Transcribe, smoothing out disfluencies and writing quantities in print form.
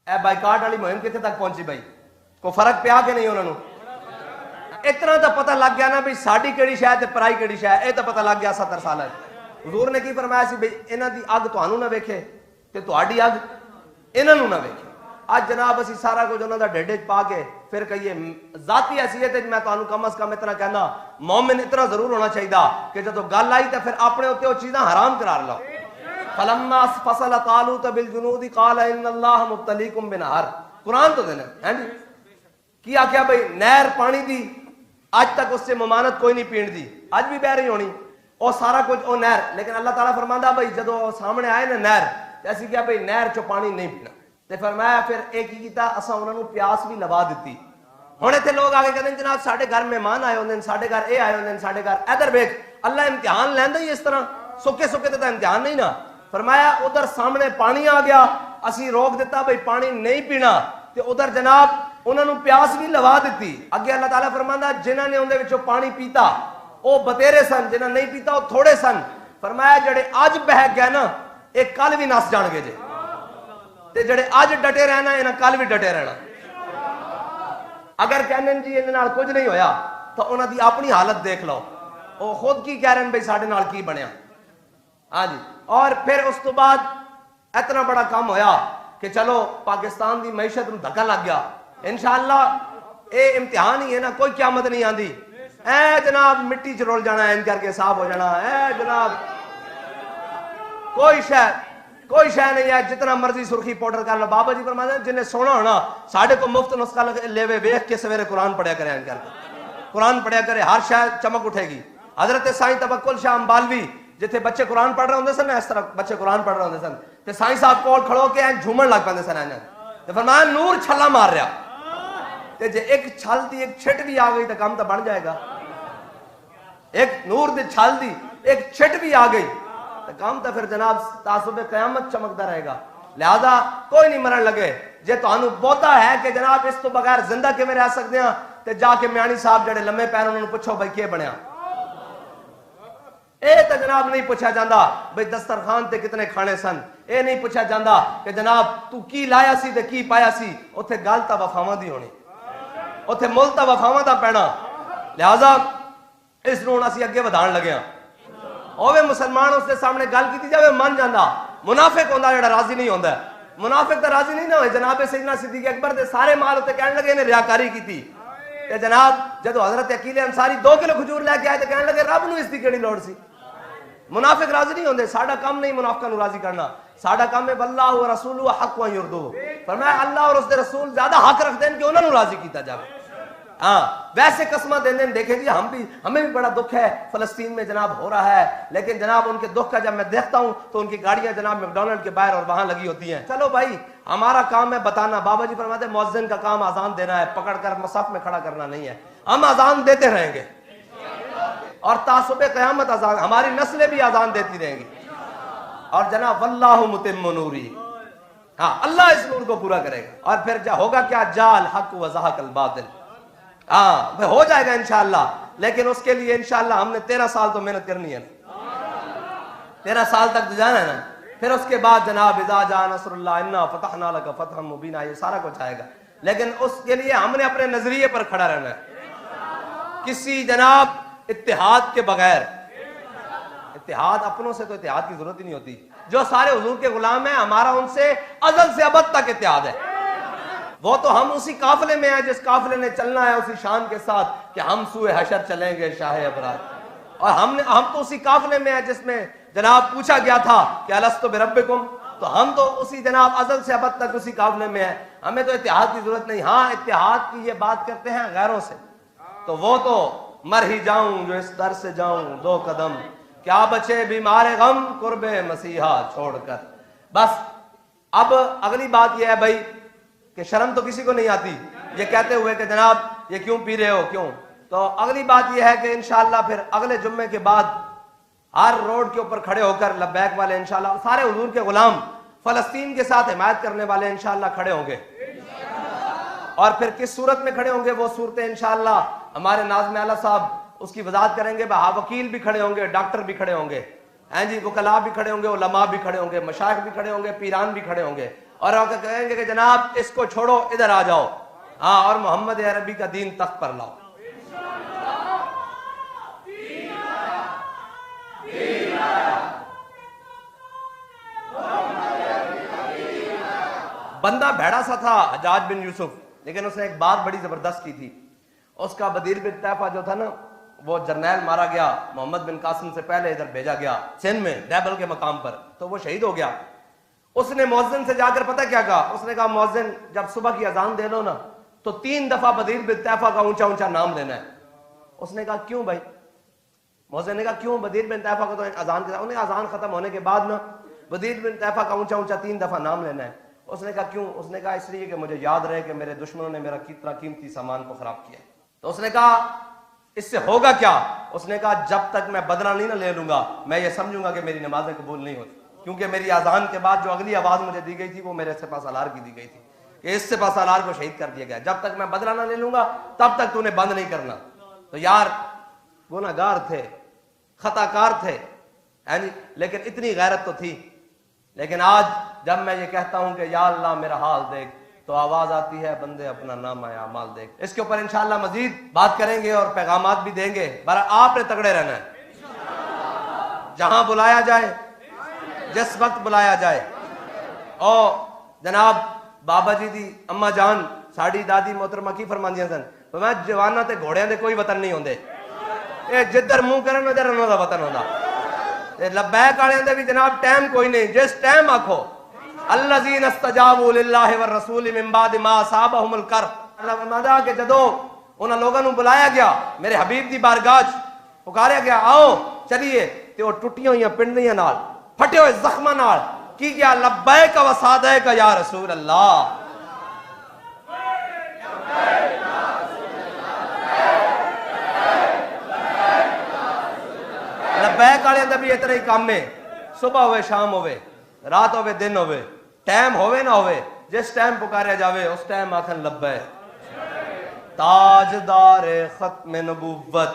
ए boycott वाली मुहिम कितने तक पहुंची भाई? को फर्क पिया कि नहीं उन्होंने? इतना तो पता लग गया ना भी साड़ी केड़ी शह ते पराई केड़ी शह, ये तो पता लग गया 70 साल। हुजूर ने की फरमाया सी भाई इन्हां दी अग तुहानू ना वेखे ते तुहाडी अग इन्हां नू ना वेखे। आज जनाब असी सारा कुछ उन्होंने ढेडे च पा के फिर कहिए जाती हैसीयत मैं तुहानू कम अज कम इतना कहना, मोमिन इतना जरूर होना चाहिए कि जो गल आई तो फिर अपने उत्ते वो चीज़ां हराम करार लो। फलम्मा फसल तालूत बिल जुनूदी क़ाल इन्नल्लाह मुब्तलीकुम बिनहर, कुरान तो देना है जी की आख्या भाई नहर पानी दी आज तक उससे ममानत कोई नहीं पीण दी, आज भी बह रही होनी और सारा कुछ वो नहर। लेकिन अल्लाह ताला फरमांदा भाई जो सामने आए ना नहर ते असीं क्या भाई नहर चो पानी नहीं पीना ते फरमाया फिर एक ही कीता असां उन्हां नूं प्यास भी लवा दी। हुण इत्थे लोग आके कहते जनाब साडे घर मेहमान आए होंदे, साडे घर ये आए होंदे, साडे घर इधर वेख अल्लाह इम्तिहान लैंदा ही इस तरह, सुके सुके तो इम्तिहान नहीं ना। फरमाया उधर सामने पानी आ गया, असी रोक दिता भाई पानी नहीं पीना ते उधर जनाब उन्होंने प्यास भी लवा दी। अगे अल्लाह ताला फरमांदा जिन्हां ने उहदे विचों पानी पीता वो बतेरे सन, जिन्हां नहीं पीता वो थोड़े सन। फरमाया जड़े अज बह गए ना एक कल भी नस जाणगे जे, ते जड़े अज डटे रहना इन्हां कल भी डटे रहना। अगर कहने जी इहदे नाल कुछ नहीं होया तो उन्हां दी अपनी हालत देख लो, वो खुद की कह रहे हैं भाई साडे नाल की बनया। हाँ जी, और फिर उस तो बाद इतना बड़ा काम होया कि चलो पाकिस्तान की मैशत नूं धक्का लग गया। इंशाअल्लाह ये इम्तिहान ही है ना, कोई क़यामत नहीं आती। ए जनाब मिट्टी च रुल जाना इंज करके साफ हो जाना, ए जनाब कोई शह नहीं है, जितना मर्जी सुर्खी पाउडर कर लो। बाबा जी फरमाते जिन्हें सोना होना साढ़े को मुफ्त नुस्खा लेवे वेख के सवेरे कुरान पढ़िया करे, इंज करके कुरान पढ़िया करे हर शायद चमक उठेगी। हजरत साईं तबक्कुल शाह अंबालवी जिथे बच्चे कुरान पढ़ रहे होंगे सन, इस तरह बच्चे कुरान पढ़ रहे होंगे सन ते साईं साहब कोल खड़ो के झूमन लग पैंदे सन। ते फरमाया नूर छला मार रहा ते जे एक छल दी एक छिट भी आ गई तो काम तो बन जाएगा। एक नूर दी छल दी एक छिट भी आ गई तो काम तो फिर जनाब तासुबे कयामत चमकता रहेगा। लिहाजा कोई नहीं मरण लगे। जे तुहानू बहुता है कि जनाब इस तो बगैर जिंदा किवें रह सकते हैं ते जाके म्याणी साहब जड़े लम्मे पैर उन्होंने पूछो भाई क्या बनया। ये तो जनाब नहीं पूछा जाता भाई दस्तरखान ते कितने खाने सन, ये नहीं पूछा जाता कि जनाब तू की लाया सी ते की पाया सी। उत्थे गल तां वफावां दी होनी, उत्थे मुल तां वफावां दा पैना। लिहाजा इस नूं असीं अगे वधाण लगे हां। ओवे मुसलमान उसके सामने गल की जाए मन जाता, मुनाफिक होंदा जिहड़ा राजी नहीं होंदा। मुनाफिक तो राजी नहीं ना होए। जनाब सैयदना सिद्दीक अकबर दे सारे माल उत्ते कहण लगे ने रियाकारी की ते जनाब जदों हजरत अकील अंसारी 2 किलो खजूर लैके आए तो कहण लगे रब नूं इसदी किहड़ी लोड़ सी। मुनाफिक राजी नहीं होंदे। साडा काम नहीं मुनाफिकां नूं राजी करना, साडा काम है वल्लाहु व रसूलुहु हक़ व युरदू। फरमाया अल्लाह और उसके रसूल ज्यादा हक रखते हैं कि उन्होंने राजी किया जाए। हाँ वैसे कसमा देने देखे जी हमें भी बड़ा दुख है फलस्तीन में जनाब हो रहा है, लेकिन जनाब उनके दुख का जब मैं देखता हूं तो उनकी गाड़ियां जनाब मैकडॉनल्ड के बाहर और वहां लगी होती हैं। चलो भाई हमारा काम है बताना। बाबा जी फरमाते मुअज्जिन का काम अजान देना है, पकड़कर मसफ में खड़ा करना नहीं है। हम अजान देते रहेंगे और तासुबे क़यामत अजान हमारी नस्लें भी अजान देती रहेंगी। और जनाब वल्लाहु मुतिम्मु नूरी, हाँ अल्लाह इस नूर को पूरा करेगा। और फिर होगा क्या जाल हक व ज़हक़ल बातिल, हाँ हो जाएगा इंशाअल्लाह। लेकिन उसके लिए इंशाअल्लाह हमने 13 साल तो मेहनत करनी है, 13 साल तक तो जाना है ना। फिर उसके बाद जनाब इज़ा जा नस्रुल्लाह इन्ना फ़तहना लका फ़तहन मुबीना ये सारा कुछ आएगा। लेकिन उसके लिए हमने अपने नजरिए पर खड़ा रहना है, किसी जनाब इत्तेहाद के बगैर। इत्तेहाद अपनों से तो इत्तेहाद की जरूरत ही नहीं होती। जो सारे हुजूर के गुलाम हैं हमारा उनसे अज़ल से अबद तक इत्तेहाद है। वो तो हम उसी काफिले में हैं जिस काफिले ने चलना है उसी शान के साथ कि हम सूए हशर चलेंगे शाह अबरार। और हम तो उसी काफिले में हैं जिसमें जनाब पूछा गया था कि अलस्तु बिरब्बिकुम, तो हम तो उसी जनाब अज़ल से अबद तक उसी काफिले में हैं। हमें तो इत्तेहाद की जरूरत नहीं। हाँ इत्तेहाद की ये बात करते हैं गैरों से, तो वो तो मर ही जाऊं जो इस दर से जाऊं 2 कदम, क्या बचे बीमार गम कुर्बे मसीहा छोड़कर। बस अब अगली बात यह है भाई कि शर्म तो किसी को नहीं आती ये कहते हुए कि जनाब ये क्यों पी रहे हो क्यों। तो अगली बात यह है कि इंशाअल्लाह फिर अगले जुम्मे के बाद हर रोड के ऊपर खड़े होकर लब्बैक वाले इंशाअल्लाह सारे हुजूर के गुलाम फलस्तीन के साथ हिमायत करने वाले इंशाअल्लाह खड़े होंगे। और फिर किस सूरत में खड़े होंगे वो सूरतें इंशाअल्लाह हमारे नाज़िम आला साहब उसकी वजाहत करेंगे। वकील भी खड़े होंगे, डॉक्टर भी खड़े होंगे, हैं जी, वकला भी खड़े होंगे, उलमा भी खड़े होंगे, मशाइख भी खड़े होंगे, पीरान भी खड़े होंगे। और आकर कहेंगे कि जनाब इसको छोड़ो, इधर आ जाओ, हाँ, और मोहम्मद अरबी का दीन तख्त पर लाओ। बंदा भेड़ा सा था हज्जाज बिन यूसुफ, लेकिन उसने एक बात बड़ी जबरदस्त की थी। उसका बदीर बिन तैफा जो था ना, वो जर्नैल मारा गया, मोहम्मद बिन कासिम से पहले इधर भेजा गया सिंध में दैबल के मकाम पर, तो वो शहीद हो गया। उसने मुअज्जिन से जाकर पता क्या कहा, उसने कहा मुअज्जिन जब सुबह की अजान दे लो ना तो 3 दफा बदीर बिन तैफा का ऊंचा ऊंचा नाम लेना है। उसने कहा क्यों भाई? मुअज्जिन ने कहा क्यों? बदीर बिन तैफा का तो अजान के, उन्हें अजान खत्म होने के बाद ना बदीर बिन तैफा का ऊंचा ऊंचा 3 दफा नाम लेना है। उसने कहा क्यों? उसने कहा इसलिए कि मुझे याद रहे कि मेरे दुश्मनों ने मेरा कितना कीमती सामान को खराब किया। तो उसने कहा इससे होगा क्या? उसने कहा जब तक मैं बदला नहीं ना ले लूंगा मैं ये समझूंगा कि मेरी नमाजें कबूल नहीं होती, क्योंकि मेरी अजान के बाद जो अगली आवाज मुझे दी गई थी वो मेरे सिपा सालार की दी गई थी कि इस सिपा सालार को शहीद कर दिया गया, जब तक मैं बदला ना ले लूंगा तब तक तूने बंद नहीं करना। तो यार गुनाहगार थे, खताकार थे, है नी, लेकिन इतनी गैरत तो थी। लेकिन आज जब मैं ये कहता हूं कि या अल्लाह मेरा हाल देख, तो आवाज आती है बंदे अपना नाम आया माल देख। इसके ऊपर इंशाअल्लाह मजीद बात करेंगे और पैगामात भी देंगे। बरा आपने तगड़े रहना है, जहां बुलाया जाए, जिस वक्त बुलाया जाए। और जनाब बाबा जी दी अम्मा जान साड़ी दादी मोहतरमा की फरमांदियां सन, तो मैं जवाना ते घोड़ियां दे कोई वतन नहीं होंदे, ये जिधर मुंह करन उधर उन्हां दा वतन होंदा। लब्बैक वाले दे भी जनाब टाइम कोई नहीं, जिस टाइम आखो अल्लज़ीना इस्तजाबू लिल्लाहि वर रसूल मिन बाद मा असाबहुमुल कर्ब, अल्लाह फरमादा कि जदों उन्हां लोगों को बुलाया गया मेरे हबीब दी बारगाह पुकारा गया आओ चलिए, ते वो टुटियां हुई पिंडियां नाल फटे हुए जख्मां नाल की गया लब्बैक व सादैक या रसूल अल्लाह। लब्बैक वाले दा भी इतना ही काम है, सुबह होवे शाम होवे रात होवे दिन होवे, टाइम होवे ना होवे, जिस टाइम पुकारा जावे उस टाइम आखन लब्बैक। ताजदार खत्म नबुव्वत